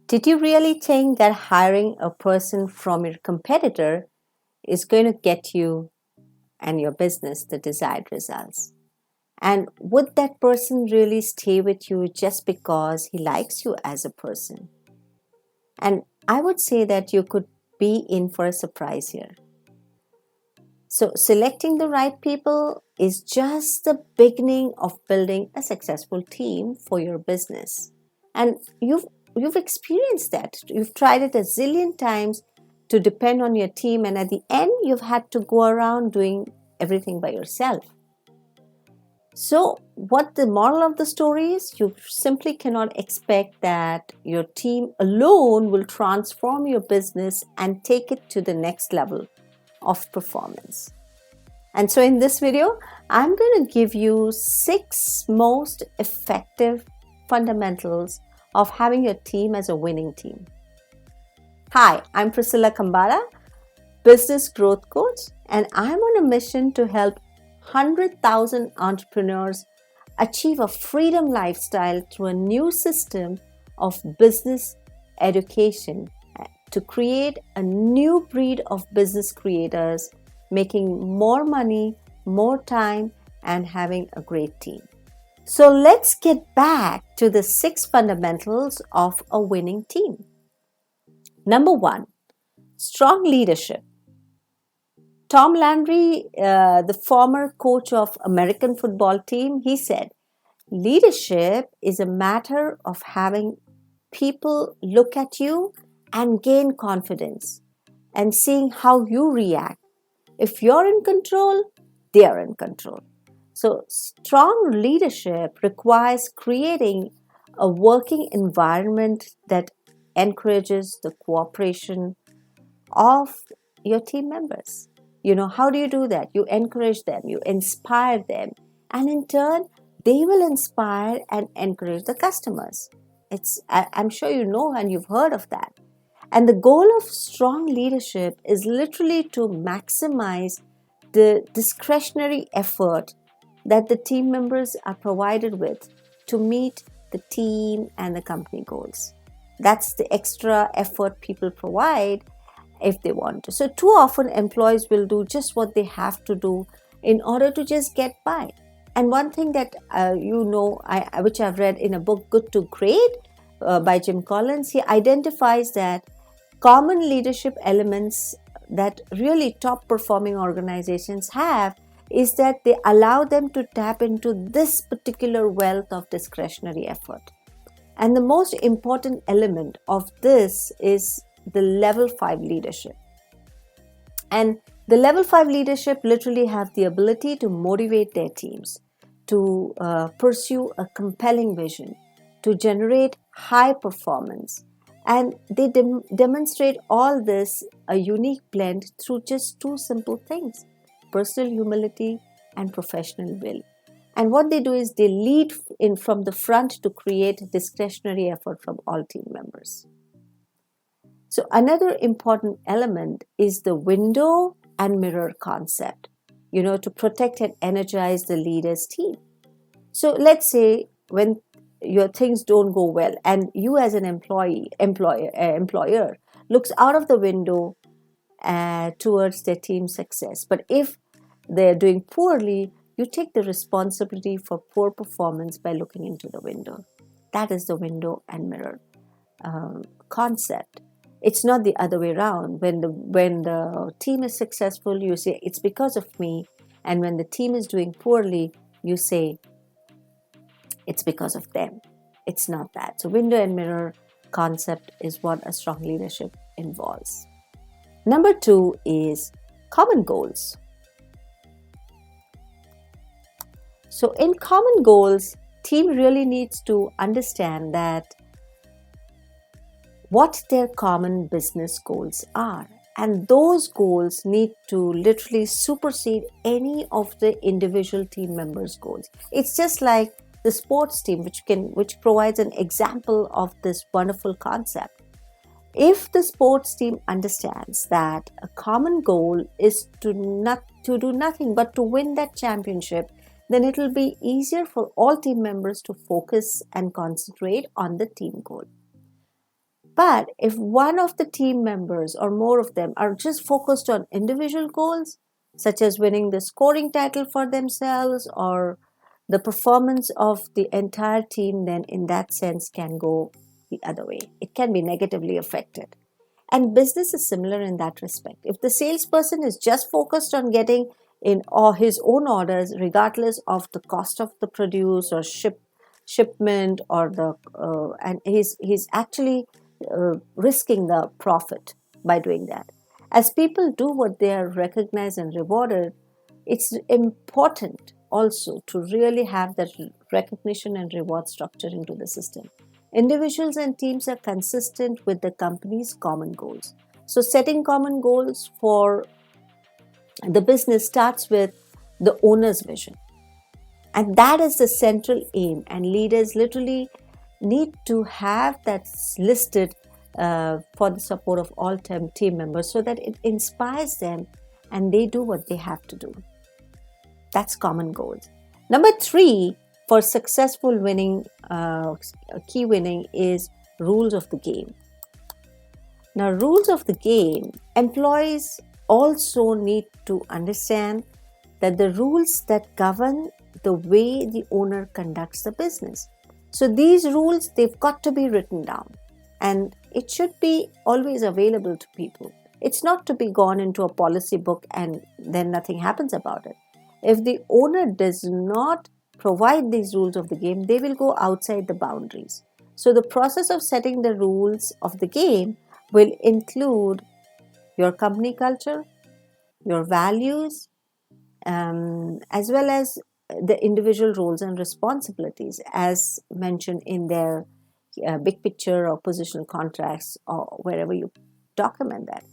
Did you really think that hiring a person from your competitor is going to get you and your business the desired results? And would that person really stay with you just because he likes you as a person? And I would say that you could be in for a surprise here. So, selecting the right people is just the beginning of building a successful team for your business. And you've experienced that. You've tried it a zillion times to depend on your team, and at the end, you've had to go around doing everything by yourself. So, what the moral of the story is, you simply cannot expect that your team alone will transform your business and take it to the next level of performance. And so in this video, I'm going to give you 6 most effective fundamentals of having your team as a winning team. Hi, I'm Priscilla Khambatta, business growth coach, and I'm on a mission to help 100,000 entrepreneurs achieve a freedom lifestyle through a new system of business education to create a new breed of business creators, making more money, more time, and having a great team. So let's get back to the 6 fundamentals of a winning team. Number 1, strong leadership. Tom Landry, the former coach of American football team, he said, leadership is a matter of having people look at you and gain confidence and seeing how you react. If you're in control, they're in control. So, strong leadership requires creating a working environment that encourages the cooperation of your team members. How do you do that? You encourage them, you inspire them, and in turn, they will inspire and encourage the customers. I'm sure you know and you've heard of that. And the goal of strong leadership is literally to maximize the discretionary effort that the team members are provided with to meet the team and the company goals. That's the extra effort people provide if they want to. So too often employees will do just what they have to do in order to just get by. And one thing that which I've read in a book, Good to Great, by Jim Collins, he identifies that common leadership elements that really top performing organizations have is that they allow them to tap into this particular wealth of discretionary effort. And the most important element of this is the level 5 leadership. And the level 5 leadership literally have the ability to motivate their teams, to pursue a compelling vision, to generate high performance. And they demonstrate all this, a unique blend, through just 2 simple things: personal humility and professional will. And what they do is they lead in from the front to create discretionary effort from all team members. So another important element is the window and mirror concept, to protect and energize the leader's team. So let's say when your things don't go well and you as an employer looks out of the window towards their team's success. But if they're doing poorly, you take the responsibility for poor performance by looking into the window. That is the window and mirror concept. It's not the other way around. When the team is successful, you say it's because of me, and when the team is doing poorly, you say it's because of them. It's not that. So window and mirror concept is what a strong leadership involves. Number 2 is common goals. So in common goals, team really needs to understand that what their common business goals are. And those goals need to literally supersede any of the individual team members' goals. It's just like the sports team, which provides an example of this wonderful concept. If the sports team understands that a common goal is to do nothing but to win that championship, then it will be easier for all team members to focus and concentrate on the team goal. But if one of the team members or more of them are just focused on individual goals, such as winning the scoring title for themselves or the performance of the entire team, then in that sense can go the other way. It can be negatively affected. And business is similar in that respect. If the salesperson is just focused on getting in or his own orders, regardless of the cost of the produce or shipment or the and he's actually risking the profit by doing that. As people do what they are recognized and rewarded, it's important also to really have that recognition and reward structure into the system. Individuals and teams are consistent with the company's common goals. So, setting common goals for the business starts with the owner's vision. And that is the central aim. And leaders literally need to have that listed for the support of all team members so that it inspires them and they do what they have to do. That's common goals. Number 3 for successful winning, key winning is rules of the game. Now, rules of the game, employees also need to understand that the rules that govern the way the owner conducts the business. So these rules, they've got to be written down and it should be always available to people. It's not to be gone into a policy book and then nothing happens about it. If the owner does not provide these rules of the game, they will go outside the boundaries. So the process of setting the rules of the game will include your company culture, your values, as well as the individual roles and responsibilities as mentioned in their big picture or positional contracts or wherever you document that.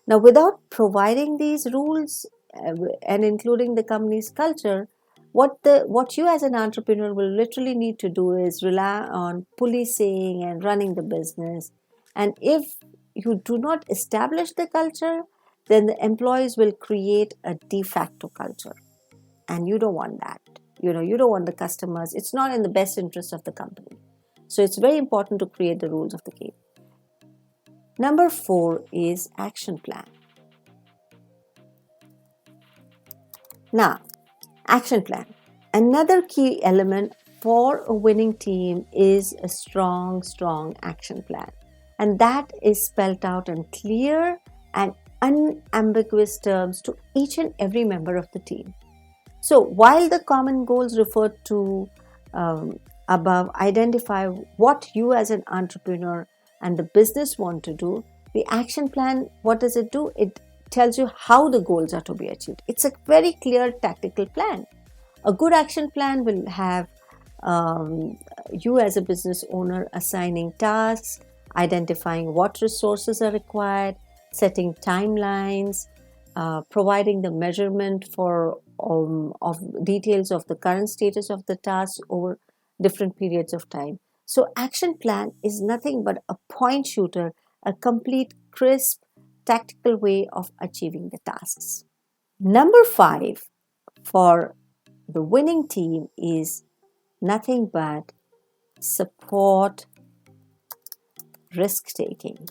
Now, without providing these rules and including the company's culture, what you as an entrepreneur will literally need to do is rely on policing and running the business. And if you do not establish the culture, then the employees will create a de facto culture. And you don't want that. You don't want the customers. It's not in the best interest of the company. So it's very important to create the rules of the game. Number 4 is action plan. Now, action plan. Another key element for a winning team is a strong action plan. And that is spelled out in clear and unambiguous terms to each and every member of the team. So while the common goals referred to above identify what you as an entrepreneur and the business want to do, the action plan, what does it do? It tells you how the goals are to be achieved. It's a very clear tactical plan. A good action plan will have you as a business owner assigning tasks, identifying what resources are required, setting timelines, providing the measurement for of details of the current status of the task over different periods of time. So action plan is nothing but a point shooter, a complete, crisp, tactical way of achieving the tasks. Number 5 for the winning team is nothing but support risk-taking.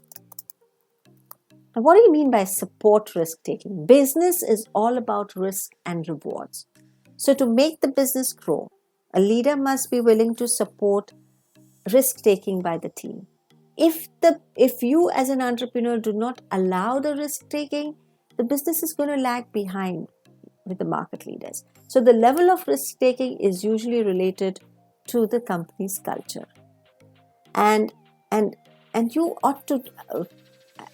Now, what do you mean by support risk-taking? Business is all about risk and rewards. So to make the business grow, a leader must be willing to support risk-taking by the team. If you as an entrepreneur do not allow the risk-taking, the business is going to lag behind with the market leaders. So the level of risk-taking is usually related to the company's culture. And you ought to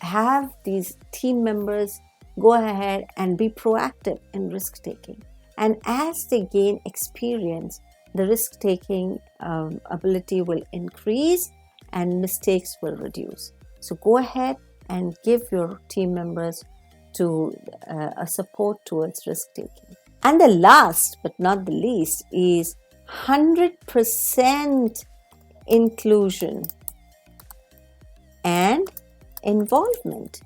have these team members go ahead and be proactive in risk-taking. And as they gain experience, the risk-taking ability will increase and mistakes will reduce. So go ahead and give your team members to a support towards risk-taking. And the last but not the least is 100% inclusion and involvement.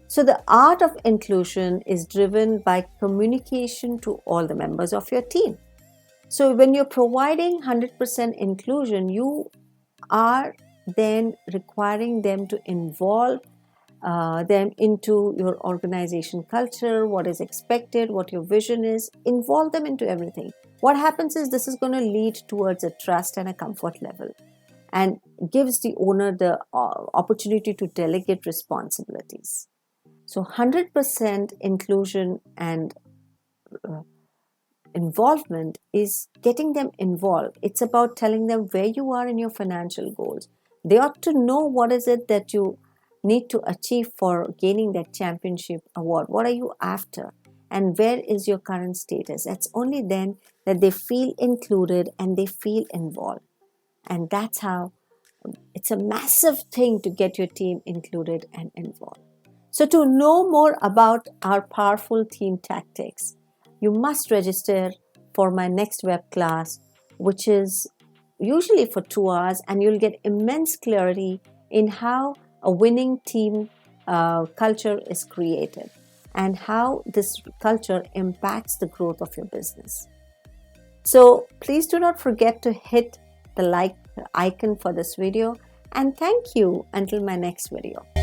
So the art of inclusion is driven by communication to all the members of your team. So when you're providing 100% inclusion, you are then requiring them to involve them into your organization culture, what is expected, what your vision is. Involve them into everything. What happens is this is going to lead towards a trust and a comfort level, and gives the owner the opportunity to delegate responsibilities. So 100% inclusion and involvement is getting them involved. It's about telling them where you are in your financial goals. They ought to know what is it that you need to achieve for gaining that championship award. What are you after? And where is your current status? It's only then that they feel included and they feel involved. And that's how it's a massive thing to get your team included and involved. So, to know more about our powerful team tactics, you must register for my next web class, which is usually for 2 hours, and you'll get immense clarity in how a winning team culture is created and how this culture impacts the growth of your business. So please do not forget to hit the like icon for this video, and thank you until my next video.